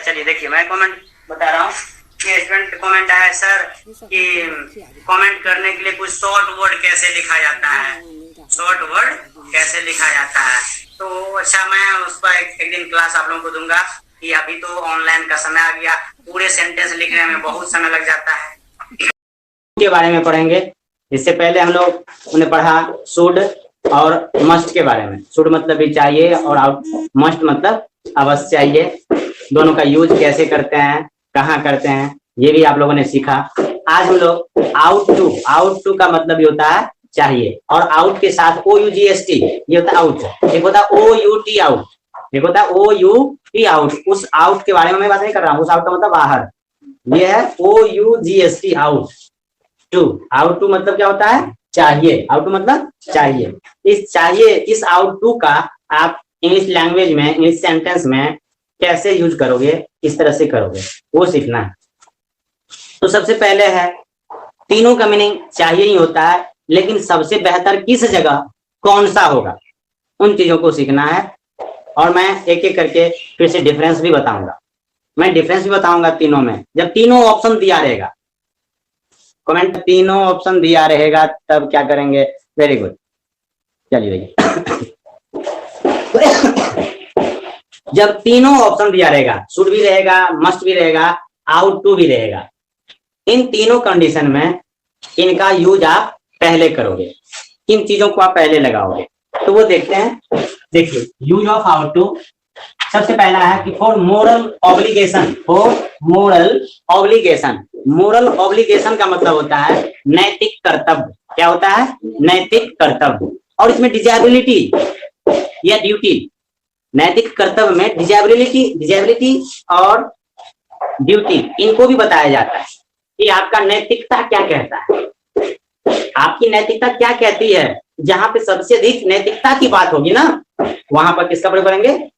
चलिए देखिए मैं कमेंट बता रहा हूँ कि स्टूडेंट कमेंट आया सर कि कमेंट करने के लिए कुछ शॉर्ट वर्ड कैसे लिखा जाता है, शॉर्ट वर्ड कैसे लिखा जाता है। तो अच्छा, मैं उस पर एक दिन क्लास आप लोगों को दूंगा कि अभी तो ऑनलाइन का समय आ गया, पूरे सेंटेंस लिखने में बहुत समय लग जाता है। के बारे में पढ़ेंगे। इससे पहले हम लोग उन्हें पढ़ा शुड और मस्ट के बारे में। शुड मतलब भी चाहिए और मस्ट मतलब अवश्य चाहिए। दोनों का यूज कैसे करते हैं, कहाँ करते हैं, ये भी आप लोगों ने सीखा। आज हम लोग आउट टू का मतलब ये होता है चाहिए, और आउट के साथ OUGST ये होता है आउट। एक होता है OUT आउट, एक होता है OUT आउट। उस आउट के बारे में मैं बात नहीं कर रहा हूँ, उस आउट का मतलब बाहर। ये है OUGST आउट टू मतलब क्या होता है चाहिए। आउट टू मतलब चाहिए। इस चाहिए, इस आउट टू का आप इंग्लिश लैंग्वेज में, इंग्लिश सेंटेंस में कैसे यूज करोगे, किस तरह से करोगे, वो सीखना है। तो सबसे पहले है, तीनों का मीनिंग चाहिए ही होता है, लेकिन सबसे बेहतर किस जगह कौन सा होगा, उन चीजों को सीखना है। और मैं एक एक करके फिर से डिफरेंस भी बताऊंगा। मैं डिफरेंस भी बताऊंगा तीनों में, जब तीनों ऑप्शन दिया रहेगा। कमेंट तीनों ऑप्शन दिया रहेगा तब क्या करेंगे। वेरी गुड, चलिए देखिए। जब तीनों ऑप्शन दिया रहेगा, शुड भी रहेगा, मस्ट भी रहेगा, आउट टू भी रहेगा, इन तीनों कंडीशन में इनका यूज आप पहले करोगे, इन चीजों को आप पहले लगाओगे। तो वो देखते हैं। देखिए यूज ऑफ आउट टू, सबसे पहला है कि for moral obligation. For moral obligation, moral obligation का मतलब होता है नैतिक कर्तव्य। क्या होता है? नैतिक कर्तव्य। और इसमें डिजेबिलिटी या ड्यूटी, नैतिक कर्तव्य में डिजेबिलिटी और ड्यूटी, इनको भी बताया जाता है कि आपका नैतिकता क्या कहता है, आपकी नैतिकता क्या कहती है। जहां पे सबसे अधिक नैतिकता की बात होगी ना, वहां पर किसका प्रयोग करेंगे?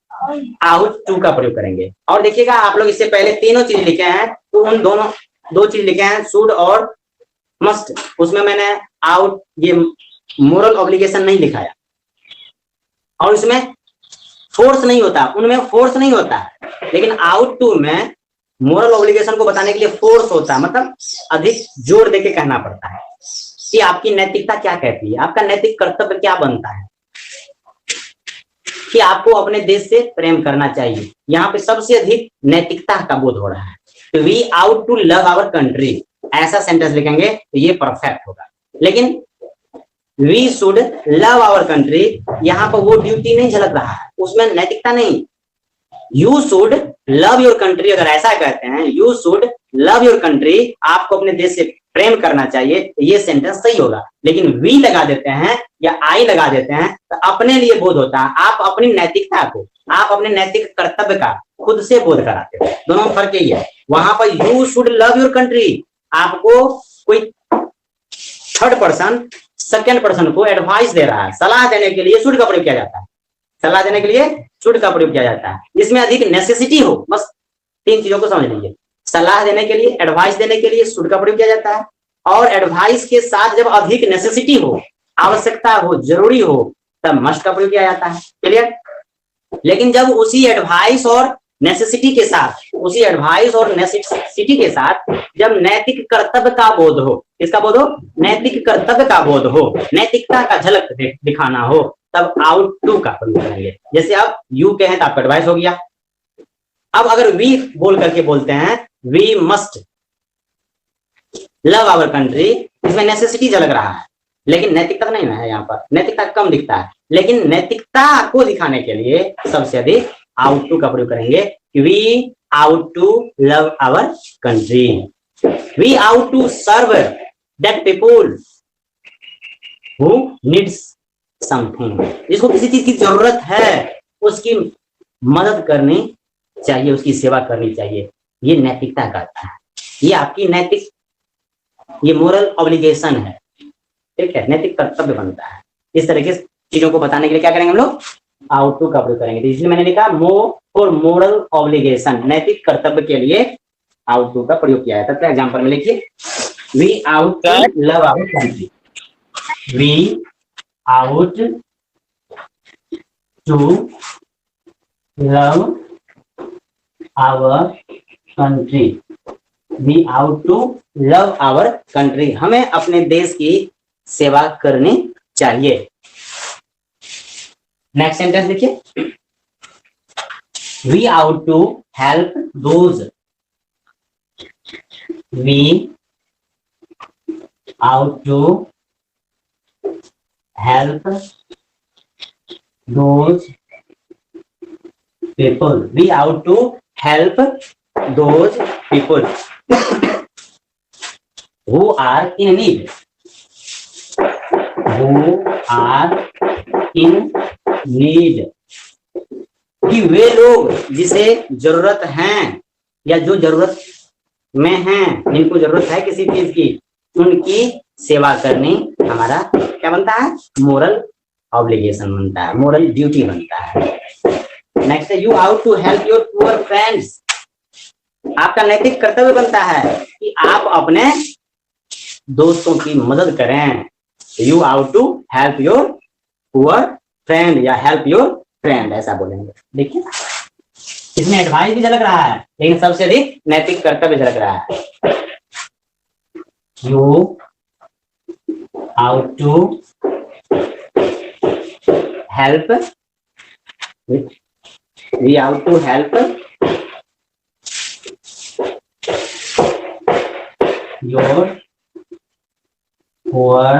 आउट टू का प्रयोग करेंगे। और देखिएगा आप लोग इससे पहले तीनों चीज लिखे हैं, तो उन दोनों दो चीज लिखे हैं, शुड और मस्ट, उसमें मैंने आउट ये मोरल ऑब्लिगेशन नहीं लिखाया। और इसमें फोर्स नहीं होता, उनमें फोर्स नहीं होता, लेकिन आउट टू में मोरल ऑब्लिगेशन को बताने के लिए फोर्स होता है, मतलब अधिक जोर देके कहना पड़ता है कि आपकी नैतिकता क्या कहती है, आपका नैतिक कर्तव्य क्या बनता है, कि आपको अपने देश से प्रेम करना चाहिए। यहाँ पे सबसे अधिक नैतिकता का बोध हो रहा है। We ought to love our country, ऐसा सेंटेंस लिखेंगे तो ये परफेक्ट होगा। लेकिन we should love our country, यहाँ पर वो ड्यूटी नहीं झलक रहा है, उसमें नैतिकता नहीं। You should love your country, अगर ऐसा कहते हैं you should love your country, आपको अपने देश से प्रेम करना चाहिए, ये सेंटेंस सही होगा। लेकिन वी लगा देते हैं या आई लगा देते हैं तो अपने लिए बोध होता है, आप अपनी नैतिकता को, आप अपने नैतिक कर्तव्य का खुद से बोध कराते हो। दोनों में फर्क यही है। वहां पर you should love your country, आपको कोई थर्ड पर्सन सेकेंड पर्सन को एडवाइस दे रहा है, सलाह देने के लिए शुड का प्रयोग किया जाता है, सलाह देने के लिए शुड का प्रयोग किया जाता है। जिसमें अधिक नेसेसिटी हो, बस तीन चीजों को समझ लीजिए। सलाह देने के लिए, एडवाइस देने के लिए शुड का प्रयोग किया जाता है, और एडवाइस के साथ जब अधिक नेसेसिटी हो, आवश्यकता हो, जरूरी हो, तब मस्ट का प्रयोग किया जाता है। क्लियर? लेकिन जब उसी एडवाइस और नेसेसिटी के साथ, उसी एडवाइस और नेसेसिटी के साथ जब नैतिक कर्तव्य का बोध हो, किसका बोध हो? नैतिक कर्तव्य का बोध हो, नैतिकता का झलक दिखाना हो, तब आउट टू का प्रयोग करेंगे। जैसे अब यू कहें तो आपका एडवाइस हो गया। अब अगर वी बोल करके बोलते हैं we must love our country, इसमें नेसेसिटी झलक रहा है, लेकिन नैतिकता नहीं है, यहाँ पर नैतिकता कम दिखता है। लेकिन नैतिकता को दिखाने के लिए सबसे अधिक आउट टू का प्रयोग करेंगे। We ought to love our country, we ought to serve that people who needs something, जिसको किसी चीज की जरूरत है उसकी मदद करनी चाहिए, उसकी सेवा करनी चाहिए। ये नैतिकता करता है, ये आपकी नैतिक, ये मोरल ऑब्लिगेशन है। ठीक है, नैतिक कर्तव्य बनता है। इस तरह की चीजों को बताने के लिए क्या करेंगे हम लोग? आउट टू का प्रयोग करेंगे। तो इसलिए मैंने लिखा फॉर मोरल ऑब्लिगेशन, नैतिक कर्तव्य के लिए आउट टू का प्रयोग किया है। तब एग्जाम्पल में लिखिए, we ought to love our country, we ought to love our country, we ought to love our country, हमें अपने देश की सेवा करनी चाहिए। नेक्स्ट सेंटेंस देखिए, we ought to help those, we ought to help those people, we out to help those people who are in need, who are in need, कि वे लोग जिसे जरूरत है या जो जरूरत में हैं, जिनको जरूरत है किसी चीज की, उनकी सेवा करनी हमारा क्या बनता है, मोरल ऑब्लिगेशन बनता है, मोरल ड्यूटी बनता है। नेक्स्ट है, you ought to help your poor friends, आपका नैतिक कर्तव्य बनता है कि आप अपने दोस्तों की मदद करें। You ought to help your poor friend या हेल्प योर फ्रेंड, ऐसा बोलेंगे। देखिए इसमें एडवाइस भी झलक रहा है, लेकिन सबसे अधिक नैतिक कर्तव्य झलक रहा है। You ought to help, we have to help your poor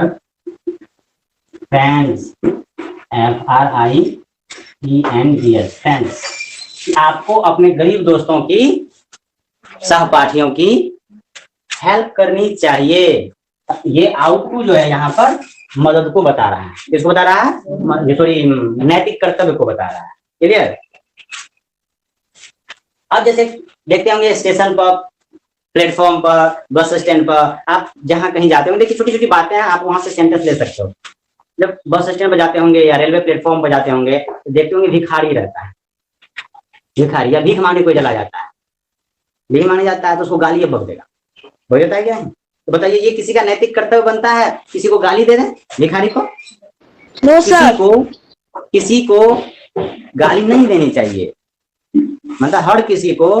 friends, friends, friends, आपको अपने गरीब दोस्तों की, सहपाठियों की हेल्प करनी चाहिए। ये आउट टू जो है यहाँ पर मदद को बता रहा है, किसको बता रहा है, सॉरी नैतिक कर्तव्य को बता रहा है। क्लियर। अब जैसे देखते होंगे स्टेशन पर, प्लेटफॉर्म पर, बस स्टैंड पर, आप जहां कहीं जाते होंगे, देखिए छोटी छोटी बातें हैं, आप वहां से सेंटेंस ले सकते हो। जब बस स्टैंड पर जाते होंगे या रेलवे प्लेटफॉर्म पर जाते होंगे तो देखते होंगे भिखारी रहता है, भिखारी या भीख मांगने कोई चला जाता है, भीख मांगने जाता है तो उसको गाली बक देगा, हो जाता है क्या? तो बताइए ये किसी का नैतिक कर्तव्य बनता है किसी को गाली दे दें, भिखारी को? नो सर, किसी को गाली नहीं देनी चाहिए, मतलब हर किसी को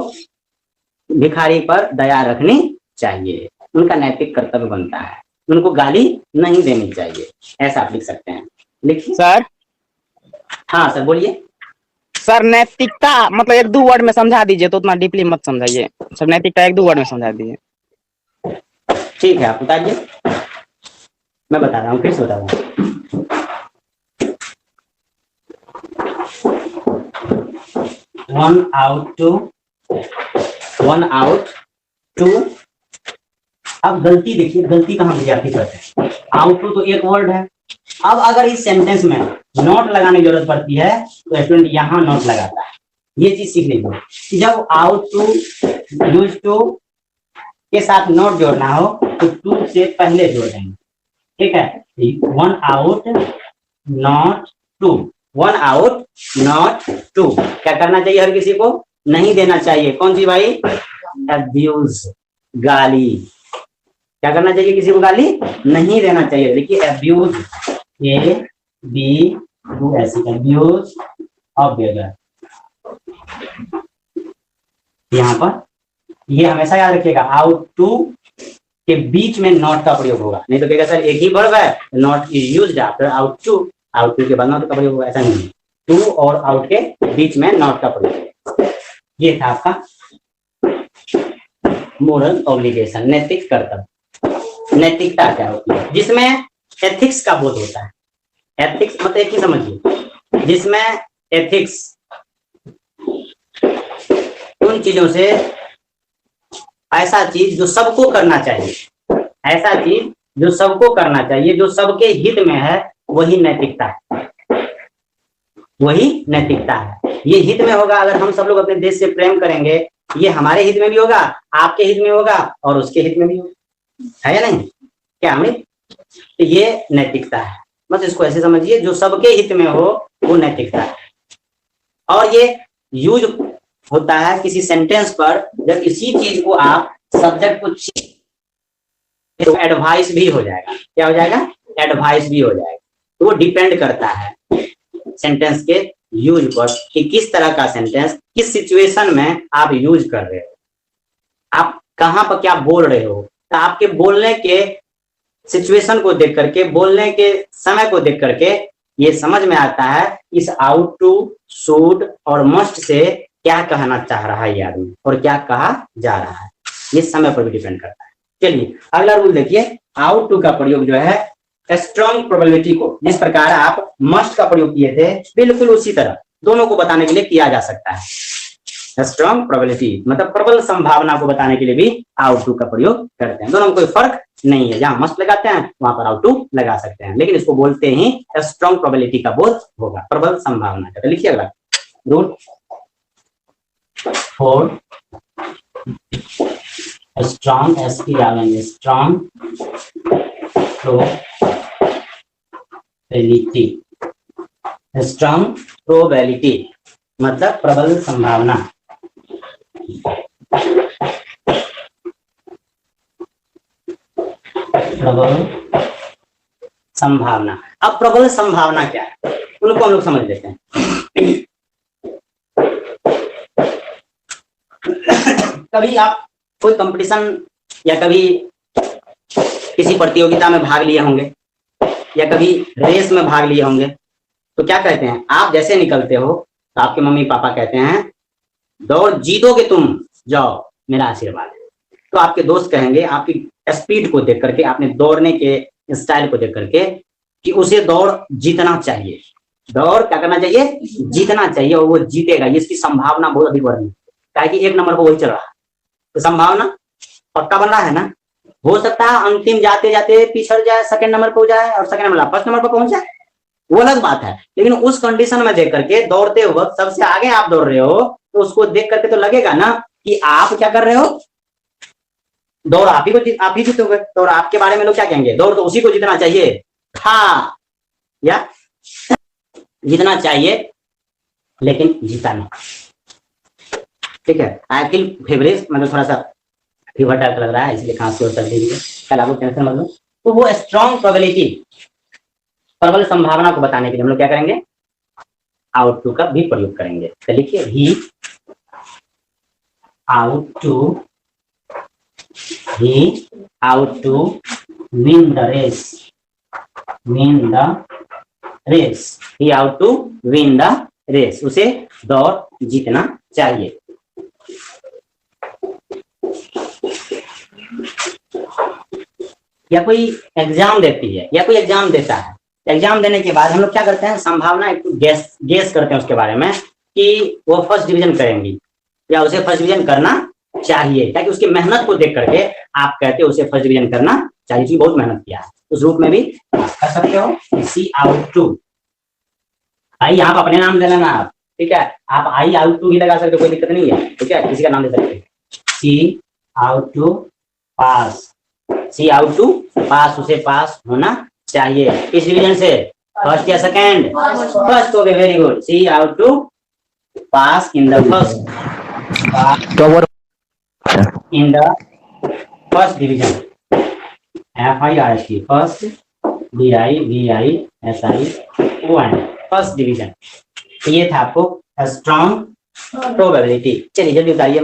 भिखारी पर दया रखनी चाहिए, उनका नैतिक कर्तव्य बनता है, उनको गाली नहीं देनी चाहिए, ऐसा आप लिख सकते हैं। लिखिए सर। हाँ सर बोलिए। सर नैतिकता मतलब एक दो वर्ड में समझा दीजिए, तो उतना डीपली मत समझाइए सर, नैतिकता एक दो वर्ड में समझा दीजिए। ठीक है आप बताइए, मैं बता रहा हूँ, फिर से बता रहा हूँ। वन आउट टू, अब गलती देखिए, गलती कहाँ विद्यार्थी करते हैं, आउट टू तो एक वर्ड है। अब अगर इस सेंटेंस में नोट लगाने की जरूरत पड़ती है तो स्टूडेंट यहाँ नोट लगाता है, ये चीज सीख लीजिए। जब आउट टू, यूज टू के साथ नोट जोड़ना हो तो टू से पहले जोड़ देंगे, ठीक है। One ought not to, one ought not to, क्या करना चाहिए, हर किसी को नहीं देना चाहिए। कौन सी भाई? एब्यूज, गाली, क्या करना चाहिए, किसी को गाली नहीं देना चाहिए। देखिए abuse, A B U S, abuse of beggar, यहाँ पर ये हमेशा याद रखिएगा, आउट टू के बीच में नॉट का प्रयोग होगा, नहीं तो कहेगा सर एक ही वर्ब है, not is used after ought to, ought to के बाद नॉट का प्रयोग होगा, ऐसा नहीं, टू और आउट के बीच में नॉट का प्रयोग। ये था आपका मोरल ऑब्लिगेशन, नैतिक कर्तव्य। नैतिकता क्या होती है? जिसमें एथिक्स का बोध होता है। एथिक्स मतलब एक ही समझिए, जिसमें एथिक्स उन चीजों से, ऐसा चीज जो सबको करना चाहिए, ऐसा चीज जो सबको करना चाहिए, जो सबके हित में है, वही नैतिकता है, वही नैतिकता है। ये हित में होगा अगर हम सब लोग अपने देश से प्रेम करेंगे, ये हमारे हित में भी होगा, आपके हित में होगा और उसके हित में भी होगा, है या नहीं? क्या अमित? तो ये नैतिकता है, बस इसको ऐसे समझिए, जो सबके हित में हो वो नैतिकता है। और ये यूज होता है किसी सेंटेंस पर जब इसी चीज को आप सब्जेक्ट को तो एडवाइस भी हो जाएगा। क्या हो जाएगा? एडवाइस भी हो जाएगा। तो वो डिपेंड करता है सेंटेंस के यूज पर, कि किस तरह का सेंटेंस किस सिचुएशन में आप यूज कर रहे हो, आप कहां पर क्या बोल रहे हो। तो आपके बोलने के सिचुएशन को देख करके, बोलने के समय को देख करके ये समझ में आता है इस आउट टू, शुड और मस्ट से क्या कहना चाह रहा है ये आदमी और क्या कहा जा रहा है, ये समय पर भी डिपेंड करता है। चलिए अगला रूल देखिए, आउट टू का प्रयोग जो है स्ट्रॉन्ग प्रोबेबिलिटी को, जिस प्रकार आप मस्ट का प्रयोग किए थे बिल्कुल उसी तरह दोनों को बताने के लिए किया जा सकता है। स्ट्रॉन्ग प्रोबेबिलिटी मतलब प्रबल संभावना को बताने के लिए भी आउट टू का प्रयोग करते हैं। दोनों में कोई फर्क नहीं है, जहां मस्ट लगाते हैं वहां पर आउट टू लगा सकते हैं, लेकिन इसको बोलते ही स्ट्रॉन्ग प्रोबेबिलिटी का बोध होगा, प्रबल संभावना का। लिखिए अगला rule 4, strong strong probability, strong probability मतलब प्रबल संभावना। प्रबल संभावना। अब प्रबल संभावना क्या है उनको हम लोग समझ लेते हैं। कभी आप कोई कंपटीशन या कभी किसी प्रतियोगिता में भाग लिए होंगे या कभी रेस में भाग लिए होंगे, तो क्या कहते हैं, आप जैसे निकलते हो तो आपके मम्मी पापा कहते हैं दौड़ जीतोगे तुम, जाओ मेरा आशीर्वाद है। तो आपके दोस्त कहेंगे आपकी स्पीड को देख करके, आपने दौड़ने के स्टाइल को देख करके कि उसे दौड़ जीतना चाहिए, दौड़ क्या करना चाहिए, जीतना चाहिए, और वो जीतेगा, इसकी संभावना बहुत अधिक बढ़ रही है, क्या कि 1 नंबर पर वही चल रहा है, तो संभावना पक्का बन रहा है ना। हो सकता है अंतिम जाते जाते पिछड़ जाए, सेकंड नंबर पर हो जाए और सेकंड नंबर फर्स्ट नंबर पर पहुंच जाए, वो अलग बात है, लेकिन उस कंडीशन में देख करके दौड़ते वक्त सबसे आगे आप दौड़ रहे हो तो उसको देख करके तो लगेगा ना कि आप क्या कर रहे हो, दौड़ आप ही जीतोगे। तो आपके बारे में लोग क्या कहेंगे, दौड़ तो उसी को जीतना चाहिए था या जीतना चाहिए लेकिन जीता नहीं। ठीक है, आई फील फेवरेट मतलब थोड़ा सा फीवर टाइप लग रहा है, इसलिए खांसी और सर्दी भी है, कल आपको टेंशन मत लो। तो वो स्ट्रॉन्ग प्रोबेबिलिटी, प्रबल संभावना को बताने के लिए हम लोग क्या करेंगे, आउट टू का भी प्रयोग करेंगे। तो लिखिए he ought to win the race, he ought to win the race, उसे दौड़ जीतना चाहिए। या कोई एग्जाम देती है या कोई एग्जाम देता है, एग्जाम देने के बाद हम लोग क्या करते हैं, संभावना एक गेस करते हैं उसके बारे में कि वो फर्स्ट डिवीजन करेंगी या उसे फर्स्ट डिवीजन करना चाहिए, ताकि उसकी मेहनत को देख करके आप कहते हो उसे फर्स्ट डिवीजन करना चाहिए, उसकी बहुत मेहनत किया है, उस रूप में भी कर सकते हो। सी आउट टू, आई यहाँ पर अपने नाम दे लेना आप, ठीक है, आप आई आउट टू ही लगा सकते हो, कोई दिक्कत नहीं है, ठीक है, किसी का नाम दे सकते हैं। She ought to pass, she ought to pass, उसे पास होना चाहिए, इस डिवीजन से फर्स्ट या सेकंड, फर्स्ट हो गए, very good. She ought to pass in the first, in the first division, FIRST first, DIVISI first division. तो ये था आपको स्ट्रॉन्ग प्रोबेबिलिटी। चलिए जल्दी उतारिए।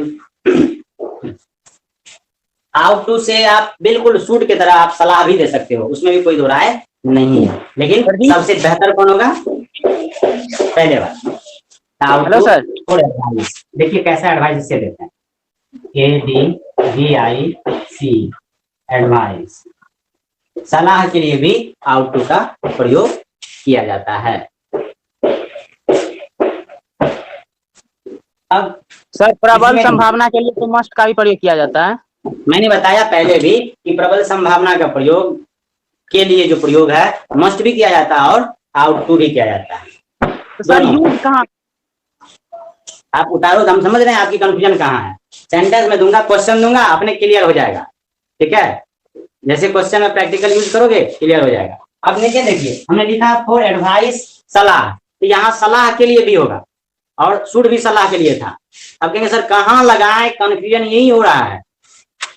आउट टू से आप बिल्कुल सूट की तरह आप सलाह भी दे सकते हो, उसमें भी कोई दो राय नहीं है, लेकिन सबसे बेहतर कौन होगा, पहले बार हेलो सर, देखिए कैसा एडवाइस इससे देते हैं, ADVIC एडवाइस, सलाह के लिए भी आउट टू का प्रयोग किया जाता है। अब सर प्रबल संभावना के लिए तो मस्ट का भी प्रयोग किया जाता है। मैंने बताया पहले भी कि प्रबल संभावना का प्रयोग के लिए जो प्रयोग है मस्ट भी किया जाता है और आउट टू भी किया जाता है। तो सर यूज कहाँ, आप उतारो, हम समझ रहे हैं आपकी कंफ्यूजन कहाँ है। सेंटेंस में दूंगा, क्वेश्चन दूंगा, अपने क्लियर हो जाएगा, ठीक है, जैसे क्वेश्चन में प्रैक्टिकल यूज करोगे क्लियर हो जाएगा। अब नीचे देखिए हमने लिखा फॉर एडवाइस, सलाह, तो यहाँ सलाह के लिए भी होगा और शुड भी सलाह के लिए था। अब कहेंगे सर कहाँ लगाएं, कंफ्यूजन यही हो रहा है।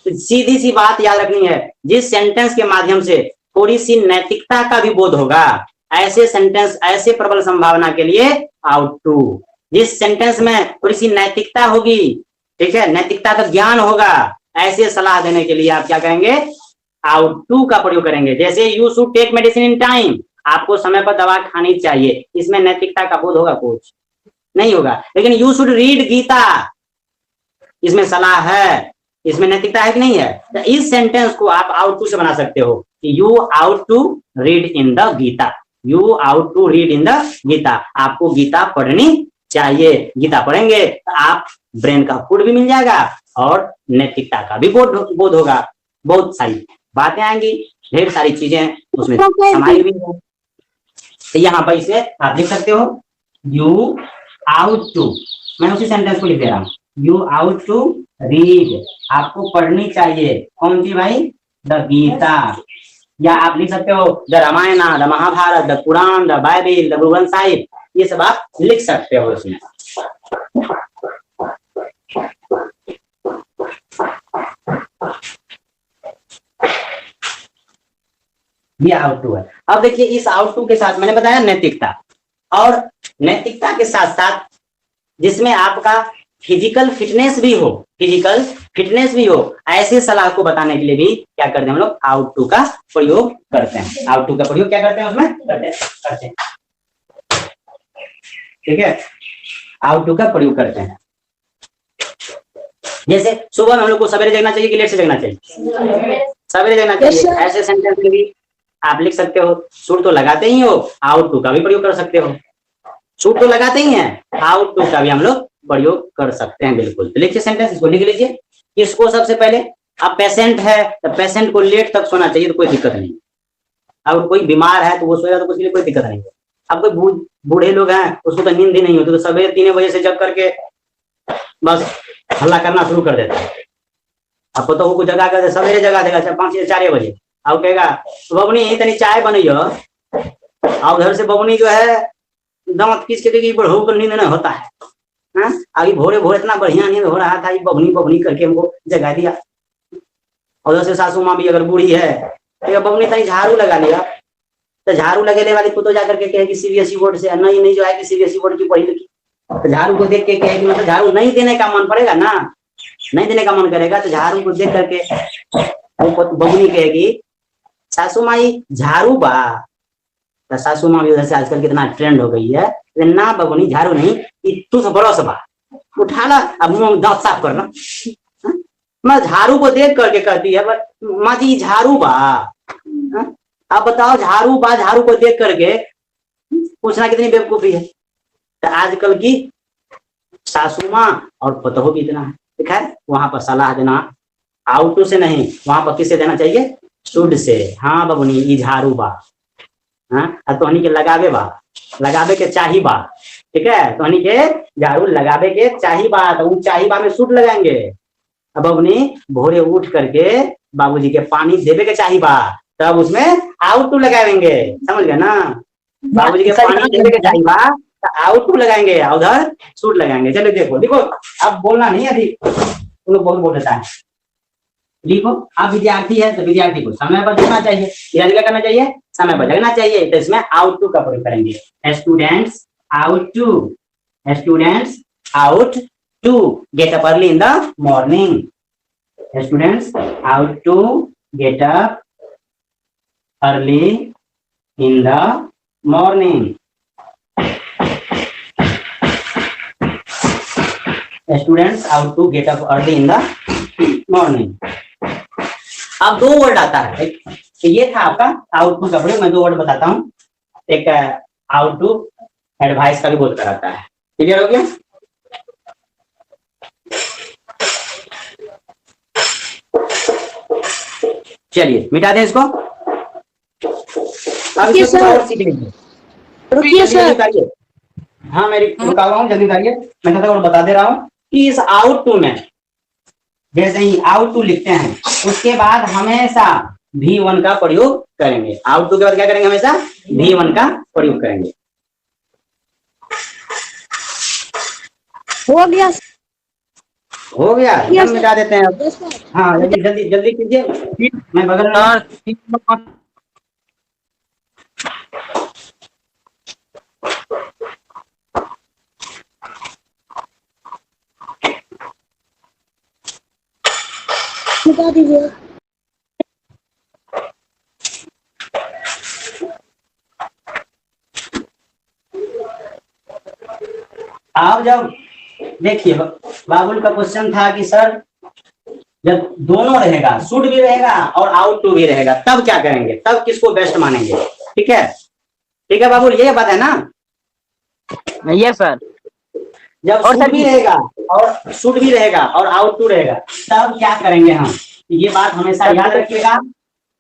तो सीधी सी बात याद रखनी है, जिस सेंटेंस के माध्यम से थोड़ी सी नैतिकता का भी बोध होगा, ऐसे सेंटेंस, ऐसे प्रबल संभावना के लिए आउट टू। जिस सेंटेंस में थोड़ी सी नैतिकता होगी, ठीक है, नैतिकता का ज्ञान होगा, ऐसे सलाह देने के लिए आप क्या करेंगे, आउट टू का प्रयोग करेंगे। जैसे you should take medicine in time, आपको समय पर दवा खानी चाहिए, इसमें नैतिकता का बोध होगा कुछ नहीं होगा। लेकिन यू शुड रीड गीता, इसमें सलाह है, इसमें नैतिकता है कि नहीं है। तो इस सेंटेंस को आप आउट टू से बना सकते हो कि you ought to read in the Gita, you ought to read in the Gita, आपको गीता पढ़नी चाहिए। गीता पढ़ेंगे तो आप ब्रेन का फूड भी मिल जाएगा और नैतिकता का भी बोध होगा। बहुत सारी बातें आएंगी, ढेर सारी चीजें उसमें समाई हुई है। तो यहाँ पर इसे आप लिख सकते हो यू आउट टू, मैं उसी सेंटेंस को लिख दे रहा हूँ, यू आउट टू रीड, आपको पढ़नी चाहिए कौन सी भाई, द गीता। या आप लिख सकते हो the Ramayana, the Mahabharata, the Purana, the Bible, the Guru Granth Sahib, ये सब आप लिख सकते हो इसमें। ये आउट टू है। अब देखिए इस आउट टू के साथ मैंने बताया नैतिकता, और नैतिकता के साथ साथ जिसमें आपका फिजिकल फिटनेस भी हो, फिजिकल फिटनेस भी हो, ऐसे सलाह को बताने के लिए भी क्या करते हैं हम लोग, आउट टू का प्रयोग करते हैं। आउट टू का प्रयोग क्या करते हैं उसमें, करते हैं, ठीक है, आउट टू का प्रयोग करते हैं। जैसे सुबह में हम लोग को सवेरे जगना चाहिए कि लेट से जगना चाहिए, सवेरे जगना चाहिए, ऐसे सेंटेंस में भी आप लिख सकते हो। सूट तो लगाते ही हो, आउट टू का भी प्रयोग कर सकते हो। सूट तो लगाते ही हैं, आउट टू का भी हम लोग प्रयोग कर सकते हैं, बिल्कुल। तो लिखिए सेंटेंस, इसको लिख लीजिए। इसको सबसे पहले, अब पेशेंट है तो पेशेंट को लेट तक सोना चाहिए तो कोई दिक्कत नहीं। अब कोई बीमार है तो वो सोएगा तो उसके लिए कोई दिक्कत नहीं है। अब कोई बूढ़े लोग हैं उसको तो नींद ही नहीं होती, तो सवेरे 3 बजे से जग करके बस हल्ला करना शुरू कर देता है। अब पता को जगा कर सवेरे जगा देगा 5 या 4 बजे, अब कहेगा बबनी इतनी चाय बनइयो, और उधर से बबनी जो है दांत पीस के देगी, बढ़ो कर नींद नहीं होता है। अभी भोरे भोरे इतना बढ़िया नींद हो रहा था, ये बबनी बबनी करके हमको जगा दिया। और उधर से सासू माँ भी अगर बूढ़ी है तो बबनी तनी झाड़ू लगा लिया, तो झाड़ू लगेने वाली को तो जाकर के कहेगी सीबीएसई बोर्ड से, नहीं जो है कि सीबीएसई बोर्ड की पढ़ी लिखी, तो झाड़ू को देख के कहेगी, मतलब झाड़ू नहीं देने का मन पड़ेगा ना, नहीं देने का मन करेगा, तो झाड़ू को देख करके बबनी कहेगी सासू माई झाड़ू बा। तो सासू माँ भी उधर से आजकल कितना ट्रेंड हो गई है, ना बबनी झाड़ू नहीं, तू तो बरस बा, उठा ला अब मुंह दांत साफ करना। मैं झाड़ू को देख करके कहती है माँ जी झाड़ू बा। आप बताओ झाड़ू बा, झाड़ू को देख करके पूछना कितनी बेवकूफी है। तो आजकल की सासू माँ और पतोह भी इतना है, ठीक है। वहां पर सलाह देना आउट टू से नहीं, वहां पर किससे देना चाहिए, शुड से। हाँ बबनी ई झाड़ू बा, हाँ तोहनी के लगावे बा, लगावे के चाही बा, ठीक है, तोहनी के झाड़ू लगावे के चाही बा, तो उन चाही बा में शुड लगाएंगे। अब बबनी भोरे उठ करके बाबूजी के पानी देवे के चाही बा, तब उसमें आउट टू लगाएंगे, समझ गए ना। बाबूजी के पानी देवे के चाही बा तो आउट टू लगाएंगे, उधर शुड लगाएंगे। चलो देखो देखो, अब बोलना नहीं, अभी तुम लोग बहुत बोल देता है। लिखो, आप विद्यार्थी है तो विद्यार्थी को समय पर जगना चाहिए, क्या करना चाहिए, समय पर जगना चाहिए, तो इसमें आउट टू का प्रयोग करेंगे। Students ought to, students ought to get up early in the morning, students ought to get up early in the morning, students ought to get up early in the morning. अब 2 word आता है, तो ये था आपका out to का प्रयोग। मैं 2 वर्ड बताता हूँ, एक आउट टू एडवाइस का भी बोध कराता है, क्लियर हो गया। चलिए मिटा दें इसको, अब इसको और सीख लीजिए। रुकिए सर, हाँ मैं रुका हुआ हूँ, जल्दी उतारिए। मैं और बता दे रहा हूँ कि इस आउट टू में जैसे ही आउट टू लिखते हैं उसके बाद हमेशा V1 का प्रयोग करेंगे। आउट टू के बाद क्या करेंगे, हमेशा V1 का प्रयोग करेंगे। हो गया, हो गया, एकदम मिटा देते हैं अब। हाँ जल्दी जल्दी जल्दी कीजिए, मैं बगल में। बता दीजिए। आप जब देखिए बाबुल का क्वेश्चन था कि सर जब दोनों रहेगा, शुड भी रहेगा और आउट टू भी रहेगा, तब क्या करेंगे, तब किसको बेस्ट मानेंगे? ठीक है, ठीक है बाबुल, ये बात है ना। Yes sir. जब और शुड सर भी रहेगा और शुड भी रहेगा और आउट टू रहेगा, तब क्या करेंगे हम? ये बात हमेशा याद रखिएगा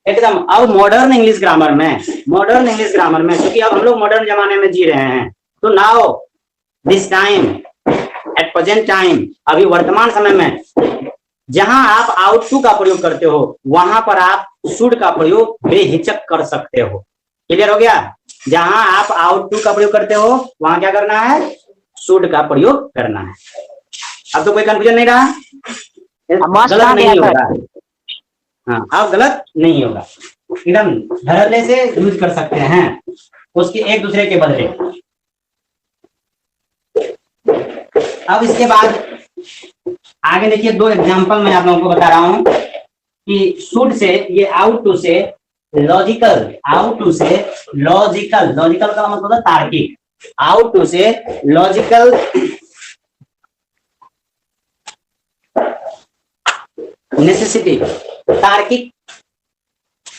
एकदम। अब मॉडर्न इंग्लिश ग्रामर में, मॉडर्न इंग्लिश ग्रामर में, क्योंकि अब हम लोग मॉडर्न जमाने में जी रहे हैं, तो now this time at present time, अभी वर्तमान समय में जहां आप आउट टू का प्रयोग करते हो वहां पर आप शुड का प्रयोग बेहिचक कर सकते हो। क्लियर हो गया? जहां आप आउट टू का प्रयोग करते हो वहां क्या करना है? शुड का प्रयोग करना है। अब तो कोई कंफ्यूजन नहीं रहा, गलत नहीं होगा। हाँ, अब गलत नहीं होगा, एकदम धड़ल्ले से यूज कर सकते हैं उसके एक दूसरे के बदले। अब इसके बाद आगे देखिए, दो एग्जांपल मैं आप लोगों को बता रहा हूं कि शुड से ये आउट टू से लॉजिकल, आउट टू से लॉजिकल, लॉजिकल का मतलब होता है तार्किक, आउट टू से लॉजिकल नेसेसिटी, तार्किक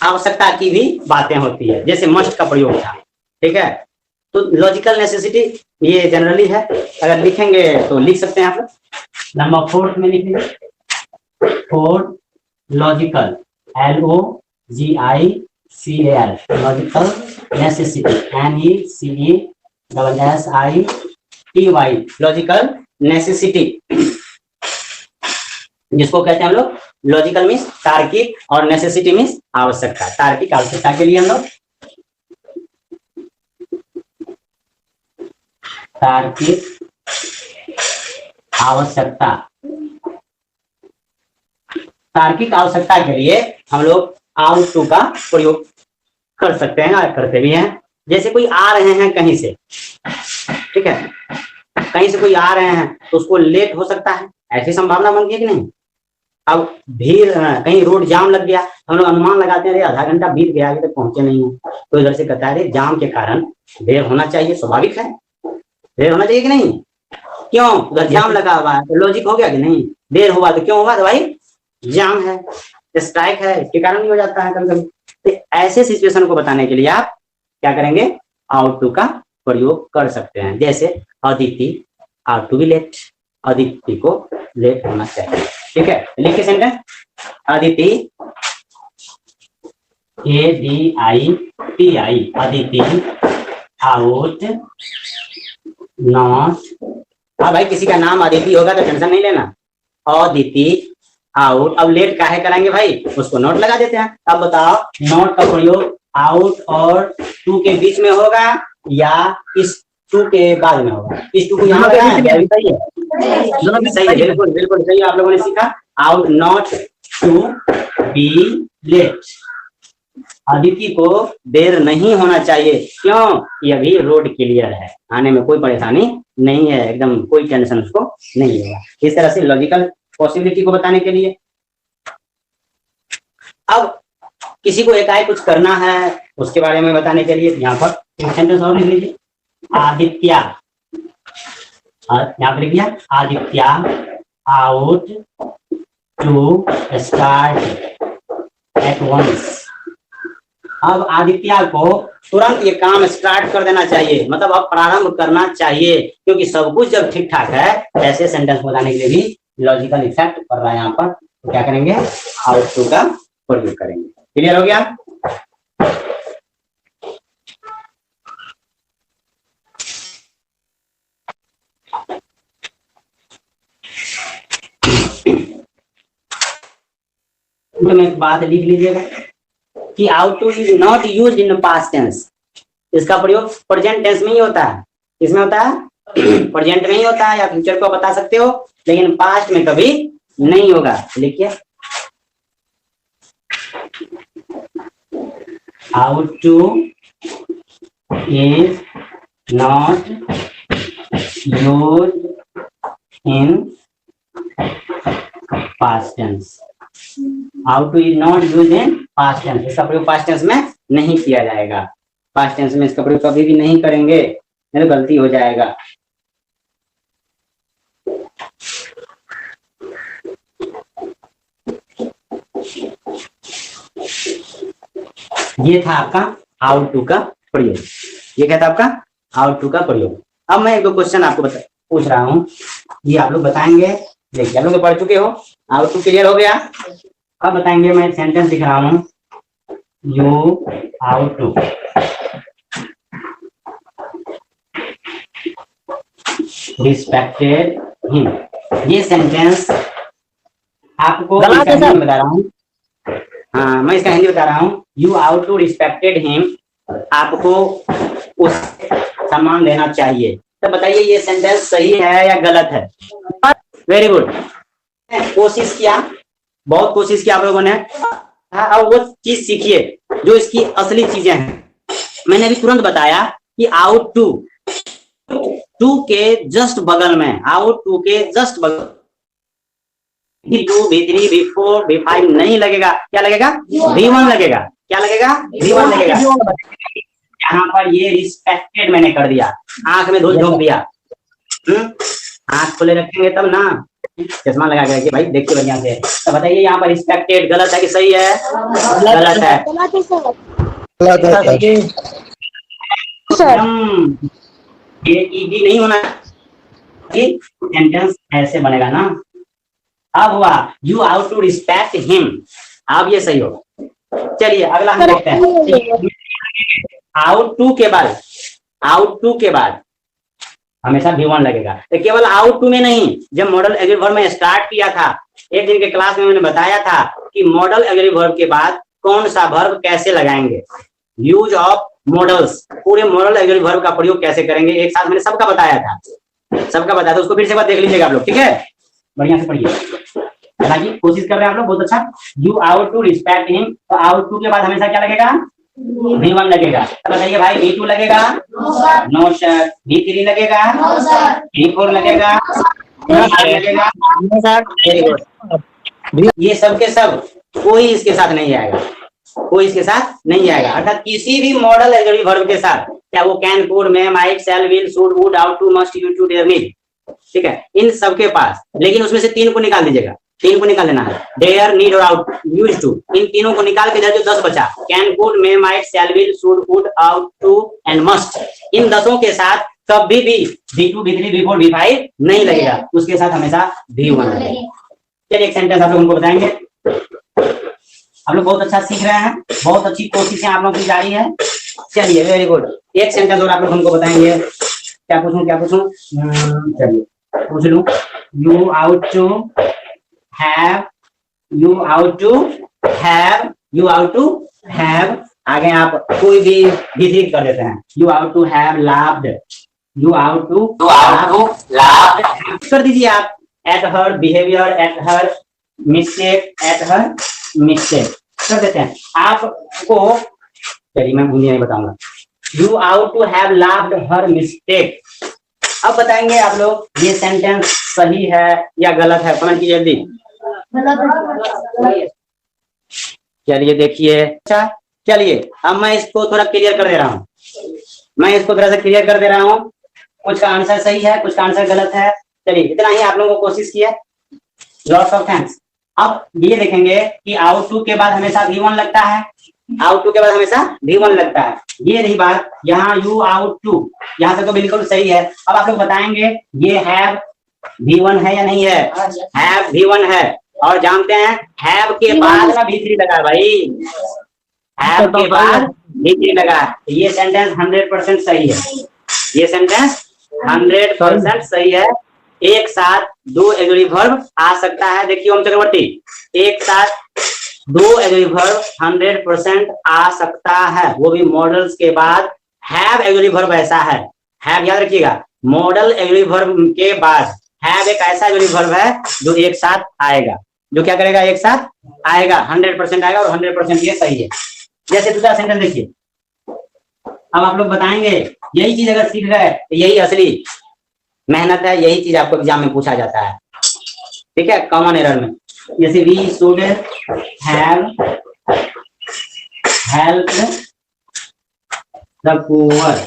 आवश्यकता की भी बातें होती है, जैसे मस्ट का प्रयोग था। ठीक है, तो लॉजिकल नेसेसिटी ये जनरली है, अगर लिखेंगे तो लिख सकते हैं आप। नंबर 4 में लिखेंगे, 4 logical, LOGICAL, logical necessity, NECESSITY, logical necessity, जिसको कहते हैं हम लोग लॉजिकल मीन्स तार्किक और नेसेसिटी मीन्स आवश्यकता। तार्किक आवश्यकता के लिए हम लोग तार्किक आवश्यकता, तार्किक आवश्यकता के लिए हम लोग आउट टू का प्रयोग कर सकते हैं और करते भी हैं। जैसे कोई आ रहे हैं कहीं से, ठीक है, कहीं से कोई आ रहे हैं तो उसको लेट हो सकता है, ऐसी संभावना बनती है कि नहीं? अब भीड़, कहीं रोड जाम लग गया, हम लोग अनुमान लगाते हैं अरे आधा घंटा बीत गया, अभी तक पहुंचे नहीं है, तो इधर से कहता है जाम के कारण देर होना चाहिए, स्वाभाविक है, देर होना चाहिए कि नहीं? क्यों? उधर जाम लगा हुआ है, तो लॉजिक हो गया कि नहीं? देर हुआ तो क्यों हुआ? तो भाई जाम है, स्ट्राइक है, इसके कारण ही हो जाता है कभी कभी। तो ऐसे सिचुएशन को बताने के लिए आप क्या करेंगे? आउट टू का प्रयोग कर सकते हैं। जैसे Aditi ought to be late, Aditi को लेट होना चाहिए। ठीक है, लिखिए sentence, Aditi ADITI, Aditi ought not, हाँ भाई किसी का नाम अदिति होगा तो टेंशन नहीं लेना, अदिति आउट, अब लेट काहे कराएंगे भाई? उसको नोट लगा देते हैं। अब बताओ नोट का प्रयोग आउट और टू के बीच में होगा या इस टू के बाद में होगा? इस टू को यहाँ पे सही है, दोनों भी सही है, बिल्कुल बिल्कुल सही आप लोगों ने सीखा। Ought not to be late, Aditi को देर नहीं होना चाहिए, क्यों? ये अभी रोड क्लियर है, आने में कोई परेशानी नहीं है, एकदम कोई टेंशन उसको नहीं होगा। इस तरह से लॉजिकल पॉसिबिलिटी को बताने के लिए। अब किसी को एकाएक कुछ करना है उसके बारे में बताने के लिए यहाँ पर सेंटेंस और लिख लीजिए, आदित्य, यहाँ पर लिख दिया Aditya ought to start at once. अब आदित्य को तुरंत ये काम स्टार्ट कर देना चाहिए, मतलब अब प्रारंभ करना चाहिए, क्योंकि सब कुछ जब ठीक ठाक है, ऐसे सेंटेंस बताने के लिए भी लॉजिकल इफेक्ट कर रहा है यहाँ पर, तो क्या करेंगे? आउट टू का प्रयोग करेंगे। क्लियर हो गया? तो मैं एक बात लिख लीजिएगा कि ought to is not used in past tense, इसका प्रयोग प्रेजेंट टेंस में ही होता है। किसमें होता है? प्रेजेंट में ही होता है, या फ्यूचर को बता सकते हो, लेकिन पास्ट में कभी नहीं होगा। लिखिए ought to is not used in past tense. Ought to is not use in past tense, इसका प्रयोग पास्ट टेंस में नहीं किया जाएगा, पास्ट टेंस में इसका प्रयोग कभी भी नहीं करेंगे, नहीं तो गलती हो जाएगा। ये था आपका हाउ टू का प्रयोग, ये क्या था आपका हाउ टू का प्रयोग। अब मैं एक दो क्वेश्चन आपको पूछ रहा हूँ, ये आप लोग बताएंगे। देखिए आप लोग तो पढ़ चुके हो, हाउ टू क्लियर हो गया। अब बताएंगे, मैं सेंटेंस लिख रहा हूँ, you ought to respected him. ये सेंटेंस आपको इसका हिंदी बता रहा हूँ, हाँ मैं इसका हिंदी बता रहा हूँ। You ought to respected him, आपको उस सम्मान देना चाहिए। तो बताइए ये सेंटेंस सही है या गलत है? वेरी गुड, कोशिश किया, बहुत कोशिश किया आप लोगों ने। अब वो चीज सीखिए जो इसकी असली चीजें हैं। मैंने अभी तुरंत बताया कि आउट टू, टू के जस्ट बगल में, आउट टू के जस्ट बगल V2, V3, V4, V5 नहीं लगेगा, क्या लगेगा? V1 लगेगा। क्या लगेगा? V1 लगेगा। यहाँ पर ये रिस्पेक्टेड मैंने कर दिया, आंख में धूल झोंक दिया। आंख खुले रखेंगे तब ना, चश्मा लगा के भाई देखते बढ़िया से। तो बताइए यहाँ पर रिस्पेक्टेड गलत है कि सही है? गलत है। ये इजी नहीं होना, सेंटेंस ऐसे बनेगा ना। अब हुआ you ought to respect him, अब ये सही होगा। चलिए अगला हम देखते हैं। आउट टू के बाद, आउट टू के बाद हमेशा V1 लगेगा। तो केवल आउट टू में नहीं, जब मॉडल एग्री वर्ब में स्टार्ट किया था, एक दिन के क्लास में मैंने बताया था कि मॉडल एग्री वर्ब के बाद कौन सा वर्ब कैसे लगाएंगे, यूज ऑफ मॉडल्स, पूरे मॉडल एग्री वर्ब का प्रयोग कैसे करेंगे, एक साथ मैंने सबका बताया था, सबका बताया था। उसको फिर से बात देख लीजिएगा आप लोग, ठीक है? बढ़िया से पढ़िए, हालांकि कोशिश कर रहे हैं आप लोग, बहुत अच्छा। You ought to respect him, तो आउट टू के बाद हमेशा क्या लगेगा? V1 लगेगा। तो बताइए भाई V2 लगेगा? No sir. V3 लगेगा? V4 लगेगा? लगेगा? Very good. ये सब के सब कोई इसके साथ नहीं आएगा, कोई इसके साथ नहीं आएगा। अर्थात किसी भी मॉडल एग्री वर्ब के साथ, क्या वो can, could, may, might, shall, will, should, would, ought to, must, use to, dare, need, ठीक है, इन सबके पास। लेकिन उसमें से तीन को निकाल दीजिएगा, तीन को निकाल लेना है, डेयर, नीड और आउट, यूज टू। इन तीनों को निकाल के इधर जो 10 बचा, can, could, may, might, shall, will, should, would, ought to and must, इन 10 के साथ कभी भी V2, V3, V4, V5 नहीं लगेगा, उसके साथ हमेशा V1 लगेगा। चलिए एक सेंटेंस आप लोग उनको बताएंगे। आप लोग बहुत अच्छा सीख रहे हैं, बहुत अच्छी कोशिशें आप लोगों की जारी है। चलिए वेरी गुड, एक सेंटेंस और आप लोग हमको बताएंगे। क्या पूछूं, क्या पूछूं? चलिए पूछ लूं। You ought to have, you ought to have, you ought to have, आगे आप कोई भी विधि कर देते हैं। You ought to have laughed, you ought to laughed कर दीजिए आप। At her behaviour, at her mistake, at her mistake कर देते हैं आपको। चलिए मैं हिंदी नहीं बताऊंगा। You ought to have laughed her mistake. अब बताएंगे आप लोग ये सेंटेंस सही है या गलत है, कमेंट कीजिए जल्दी। चलिए देखिए, अच्छा चलिए अब मैं इसको थोड़ा क्लियर कर दे रहा हूँ, मैं इसको थोड़ा सा क्लियर कर दे रहा हूँ। कुछ का आंसर सही है, कुछ का आंसर गलत है। चलिए इतना ही आप लोगों को कोशिश की है, लॉट्स ऑफ थैंक्स। अब ये देखेंगे कि आउट टू के बाद हमेशा V1 लगता है, आउट टू के बाद हमेशा V1 लगता है। ये रही बात, यहाँ यू आउट टू, यहाँ से तो बिल्कुल सही है। अब आप लोग बताएंगे ये हैव V1 है या नहीं है? हैव V1 है, और जानते हैं हैव के बाद ना V3 लगा भाई, हैव के बाद V3 लगा। ये सेंटेंस 100% सही है, ये सेंटेंस 100% सही है। एक साथ दो एग्री वर्ब आ सकता है। देखिए ओम चक्रवर्ती, एक साथ दो एग्री वर्ब 100% आ सकता है, वो भी मॉडल्स के बाद। हैव एग्री वर्ब ऐसा है, हैव याद रखिएगा, मॉडल एग्री वर्ब के बाद हैव एक ऐसा एग्री वर्ब है जो एक साथ आएगा, जो क्या करेगा? एक साथ आएगा, 100% आएगा, और 100% ये सही है। जैसे दूसरा सेंटेंस देखिए, अब आप लोग बताएंगे। यही चीज अगर सीख गए तो यही असली मेहनत है, यही चीज आपको एग्जाम में पूछा जाता है, ठीक है, कॉमन एरर में। जैसे we should have help the poor.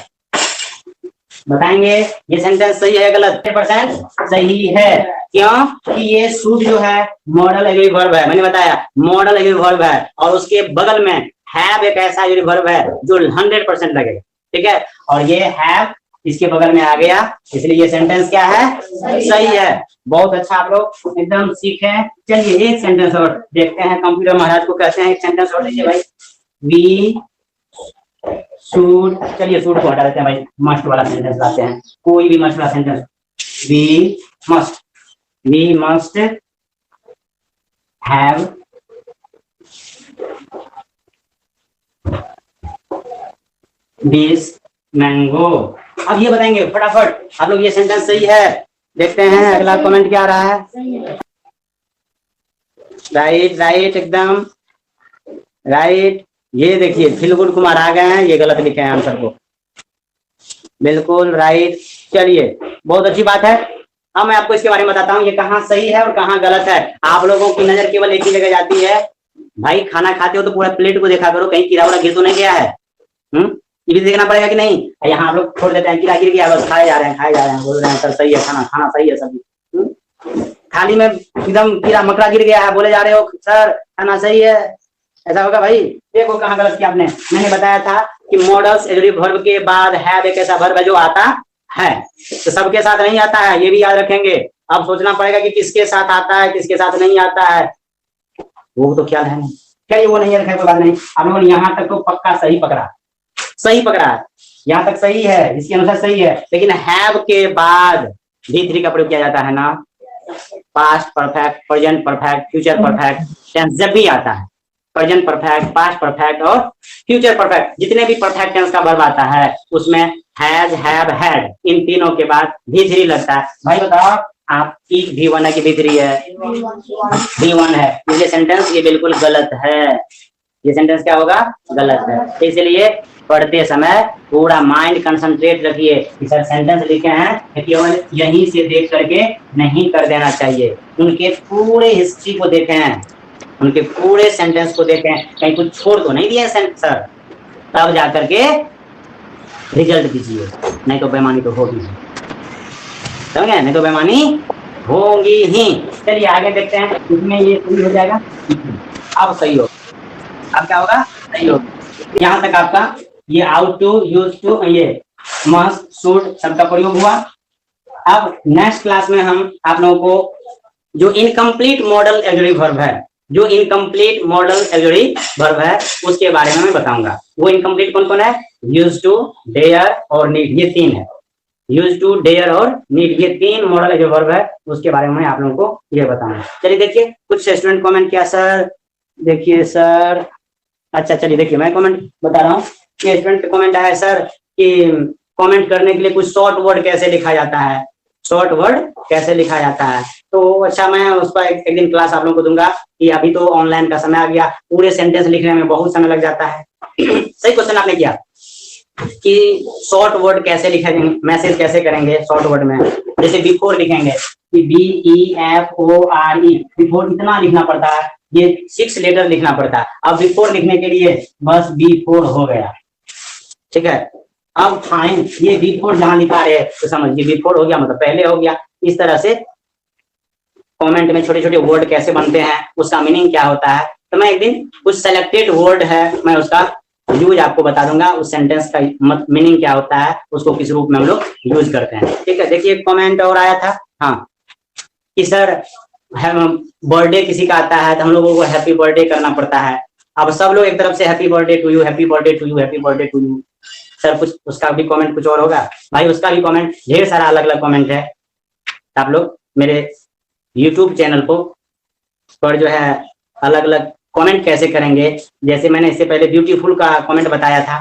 बताएंगे ये सेंटेंस सही है गलत? 100% सही है। क्यों कि ये शुड जो है मॉडल एग्री वर्ब है, मैंने बताया मॉडल एग्री वर्ब है, और उसके बगल में हैव एक ऐसा एग्री वर्ब है जो 100% लगेगा, ठीक है। और ये हैव इसके बगल में आ गया, इसलिए ये सेंटेंस क्या है? सही है। बहुत अच्छा, आप लोग एकदम सीखे। चलिए एक सेंटेंस और देखते हैं, कंप्यूटर महाराज को कहते हैं एक सेंटेंस और लीजिए भाई। वी शुड, चलिए शुड को हटा देते हैं भाई, मस्ट वाला सेंटेंस लाते हैं, कोई भी मस्ट वाला sentence. We must have this mango. अब ये बताएंगे फटाफट आप लोग, ये सेंटेंस सही है? देखते हैं अगला कमेंट क्या आ रहा है। राइट राइट, एकदम राइट। ये देखिए फिलगुड कुमार आ गए हैं, ये गलत लिखे हैं आंसर को, बिल्कुल राइट। चलिए बहुत अच्छी बात है। अब मैं आपको इसके बारे में बताता हूँ ये कहाँ सही है और कहाँ गलत है। आप लोगों की नजर केवल एक ही जगह जाती है भाई, खाना खाते हो तो पूरा प्लेट को देखा करो, कहीं कीड़ा उड़ा गिर तो नहीं गया है। ये भी देखना पड़ेगा कि नहीं। यहाँ आप लोग छोड़ देते हैं कीड़ा गिर गया, बस खाए जा रहे हैं, बोल रहे हैं सर सही है खाना, खाना सही है सब्जी। थाली में एकदम कीड़ा मकड़ा गिर गया है, बोले जा रहे हो सर खाना सही है, ऐसा होगा भाई? देखो कहाँ गलत किया आपने। मैंने बताया था कि मॉडल्स एग्री वर्ब के बाद हैव एक ऐसा वर्ब है जो आता है, तो सबके साथ नहीं आता है, ये भी याद रखेंगे। अब सोचना पड़ेगा कि किसके साथ आता है किसके साथ नहीं आता है, वो तो ख्याल है नहीं। चलिए वो नहीं रखे, कोई बात नहीं। आप लोगों ने यहाँ तक तो पक्का सही पकड़ा, सही पकड़ा है, यहाँ तक सही है, इसके अनुसार सही है। लेकिन हैव के बाद V3 का प्रयोग किया जाता है ना, past perfect, present perfect, future perfect tense जब भी आता है, प्रेजेंट परफेक्ट, पास्ट परफेक्ट और फ्यूचर परफेक्ट, जितने भी परफेक्ट टेंस का वर्ब आता है उसमें हैज, हैव, हैड, इन तीनों के बाद V3 लगता है। भाई बताओ आपकी V1 है कि V3 है? V1 है, ये सेंटेंस ये बिल्कुल गलत है। ये सेंटेंस क्या होगा? गलत है। तो इसलिए पढ़ते समय पूरा माइंड कंसंट्रेट रखिए कि सर सेंटेंस लिखे हैं केवल यहीं से देख करके नहीं कर देना चाहिए, उनके पूरे हिस्ट्री को देखें, उनके पूरे सेंटेंस को देखें, कहीं कुछ छोड़ तो नहीं दिया सर, तब जाकर के रिजल्ट दीजिए, नहीं तो बेईमानी तो होगी, समझे? नहीं तो बेईमानी होगी ही। चलिए आगे देखते हैं, इसमें ये सही हो जाएगा, अब सही हो, अब क्या होगा? सही हो। यहाँ तक आपका ये आउट टू, यूज टू, ये मस्ट, शुड सबका प्रयोग हुआ। अब नेक्स्ट क्लास में हम आप लोगों को जो इनकम्प्लीट मॉडल एग्री वर्ब है, जो इनकम्प्लीट मॉडल एग्री वर्ब है उसके बारे में मैं बताऊंगा। वो इनकम्प्लीट कौन कौन है? यूज टू, डेयर और नीड, ये तीन है। यूज टू, डेयर और नीड, ये तीन मॉडल एग्री वर्ब है, उसके बारे में मैं आप लोगों को ये बताऊंगा। चलिए देखिए कुछ स्टूडेंट कमेंट किया सर, देखिए सर, अच्छा चलिए देखिए मैं कमेंट बता रहा हूँ कि स्टूडेंट कमेंट आया सर कि कमेंट करने के लिए कुछ शॉर्ट वर्ड कैसे लिखा जाता है, शॉर्ट वर्ड कैसे लिखा जाता है। तो अच्छा मैं उसका एक दिन क्लास आप लोगों को दूंगा कि अभी तो ऑनलाइन का समय आ गया, पूरे सेंटेंस लिखने में बहुत समय लग जाता है। सही क्वेश्चन आपने किया कि शॉर्ट वर्ड कैसे लिखेंगे, मैसेज कैसे करेंगे शॉर्ट वर्ड में। जैसे बिफोर लिखेंगे कि BEFORE, बिफोर इतना लिखना पड़ता है, ये 6 लेटर लिखना पड़ता है। अब बिफोर लिखने के लिए बस B4 हो गया, ठीक है। अब फाइन, ये बिफोर जहां लिखा है तो समझिए बिफोर हो गया मतलब पहले हो गया। इस तरह से कमेंट में छोटे छोटे वर्ड कैसे बनते हैं, उसका मीनिंग क्या होता है, तो मैं एक दिन कुछ सेलेक्टेड वर्ड है मैं उसका यूज आपको बता दूंगा, उस सेंटेंस का मीनिंग क्या होता है, उसको किस रूप में हम लोग यूज करते हैं, ठीक है। देखिए कमेंट और आया था हाँ कि सर बर्थडे किसी का आता है तो हम लोगों को हैप्पी बर्थडे करना पड़ता है। अब सब लोग एक तरफ से happy birthday to you, happy birthday to you, happy birthday to you, sir कुछ उसका भी कमेंट कुछ और होगा भाई, उसका भी कमेंट ढेर सारा अलग अलग कमेंट है। आप लोग मेरे YouTube चैनल पर जो है अलग अलग कमेंट कैसे करेंगे, जैसे मैंने इससे पहले ब्यूटीफुल का कमेंट बताया था,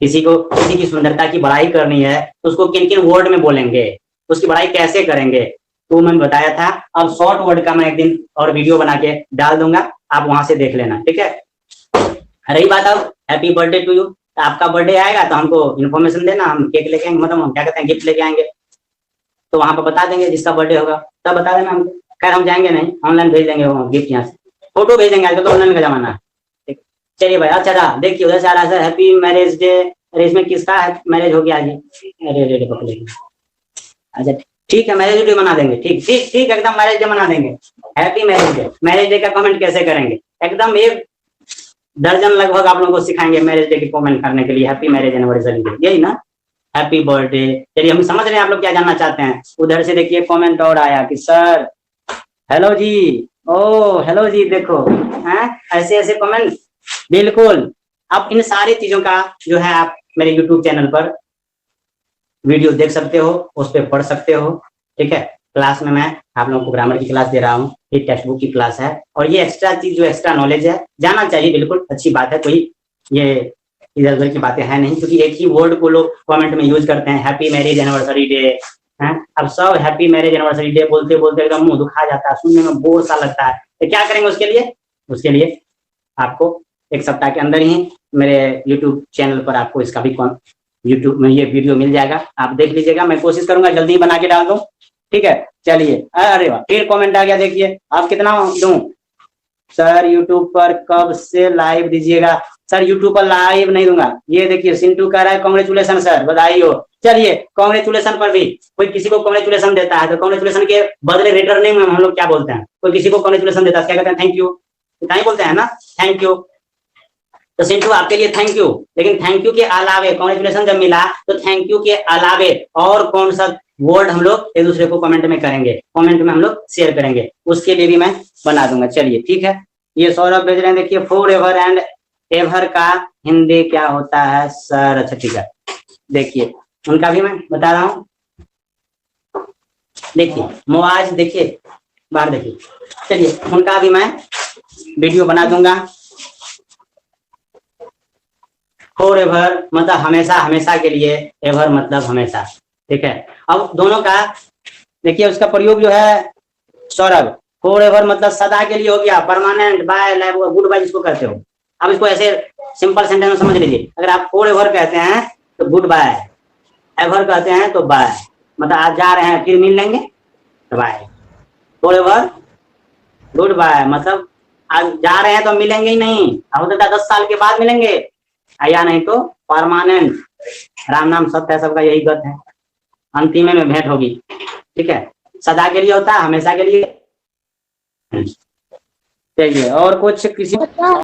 किसी को किसी की सुंदरता की बड़ाई करनी है तो उसको किन किन वर्ड में बोलेंगे, उसकी बड़ाई कैसे करेंगे, तो मैंने बताया था। अब शॉर्ट वर्ड का मैं एक दिन और वीडियो बना के डाल दूंगा, आप वहां से देख लेना, ठीक है। रही बात अब हैप्पी बर्थडे टू यू, तो आपका बर्थडे आएगा तो हमको इन्फॉर्मेशन देना, हम केक लेके आएंगे, मतलब हम क्या कहते हैं गिफ्ट लेके आएंगे, तो वहां पर बता देंगे जिसका बर्थडे होगा तब बता देना हमको, खैर हम जाएंगे नहीं, ऑनलाइन भेज देंगे वो गिफ्ट यहाँ से, फोटो भेज देंगे, आजकल तो ऑनलाइन का जमाना है। ठीक, चलिए भाई। अच्छा था, देखिए उधर से आ रहा है हैप्पी मैरिज डे। अरे इसमें किसका मैरिज हो गया आज? अरे अरे पकड़े। अच्छा ठीक है, मैरिज डे मना देंगे, ठीक ठीक ठीक, एकदम मैरिज डे मना देंगे। Happy marriage day. Marriage day का कमेंट कैसे करेंगे? एकदम 1 दर्जन लगभग आप लोगों को सिखाएंगे मैरिज डे की कमेंट करने के लिए। हैप्पी मैरिज एनिवर्सरी डे, यही ना? Happy birthday. चलिए हम समझ रहे हैं आप लोग क्या जानना चाहते हैं। उधर से देखिए कमेंट और आया कि सर हेलो जी, ओ हेलो जी, देखो हैं ऐसे ऐसे कमेंट। बिल्कुल, अब इन सारी चीजों का जो है आप मेरे यूट्यूब चैनल पर वीडियो देख सकते हो, उस पर पढ़ सकते हो। ठीक है, क्लास में मैं आप लोगों को ग्रामर की क्लास दे रहा हूँ, ये टेक्स्ट बुक की क्लास है, और ये एक्स्ट्रा चीज जो एक्स्ट्रा नॉलेज है जाना चाहिए, बिल्कुल अच्छी बात है। कोई ये इधर उधर की बातें है नहीं, क्योंकि एक ही वर्ड को लोग कमेंट में यूज करते हैं, हैप्पी मैरिज एनिवर्सरी डे है। अब सब हैप्पी मैरिज एनिवर्सरी डे बोलते बोलते एकदम मुंह दुखा जाता है, सुनने में बोर सा लगता है। तो क्या करेंगे उसके लिए? उसके लिए आपको 1 सप्ताह के अंदर ही मेरे यूट्यूब चैनल पर आपको इसका भी यूट्यूब में ये वीडियो मिल जाएगा, आप देख लीजिएगा। मैं कोशिश करूंगा जल्दी ही बना के डाल दूं। ठीक है, चलिए। अरे वाह, फिर कमेंट आ गया, देखिए। आप कितना दूं? सर यूट्यूब पर कब से लाइव दीजिएगा? सर यूट्यूब पर लाइव नहीं दूंगा। ये देखिए सिंटू कह रहा है कांग्रेचुलेशन सर, बधाई हो। चलिए, कांग्रेचुलेशन पर भी कोई किसी को कांग्रेचुलेशन देता है तो कांग्रेचुलेशन के बदले रिटर्निंग में हम लोग क्या बोलते हैं? कोई किसी को कांग्रेचुलेशन देता है क्या कहते हैं? थैंक यू, इतना ही बोलते हैं ना, थैंक यू। तो सिंटू आपके लिए थैंक यू, लेकिन थैंक यू के अलावे कांग्रेचुलेशन जब मिला तो थैंक यू के अलावे और कौन सा वर्ड हम लोग एक दूसरे को कमेंट में करेंगे, कमेंट में हम लोग शेयर करेंगे, उसके लिए भी मैं बना दूंगा। चलिए ठीक है, ये सौरभ भेज रहे हैं, देखिए फॉर एवर एंड एवर का हिंदी क्या होता है सर? अच्छा ठीक है, देखिए उनका भी मैं बता रहा हूँ। देखिए मुआज, देखिए बाहर देखिए, चलिए उनका भी मैं वीडियो बना दूंगा। फॉर एवर मतलब हमेशा, हमेशा के लिए, एवर मतलब हमेशा। ठीक है, अब दोनों का देखिए उसका प्रयोग जो है सौरभ, फॉर एवर मतलब सदा के लिए हो गया, permanent, bye, life, goodbye जिसको कहते हो। अब इसको ऐसे सिंपल सेंटेंस में समझ लीजिए। अगर आप फॉर एवर कहते हैं तो गुड बाय, एवर कहते हैं तो बाय, मतलब आप जा रहे हैं फिर मिल लेंगे तो bye. Forever goodbye मतलब आज जा रहे हैं तो मिलेंगे ही नहीं, हो सकता है 10 साल के बाद मिलेंगे, या नहीं तो परमानेंट। राम नाम सत्य है, सबका यही गत है, अंतिम में भेंट होगी। ठीक है, सदा के लिए होता है, हमेशा के लिए। चलिए और कुछ किसी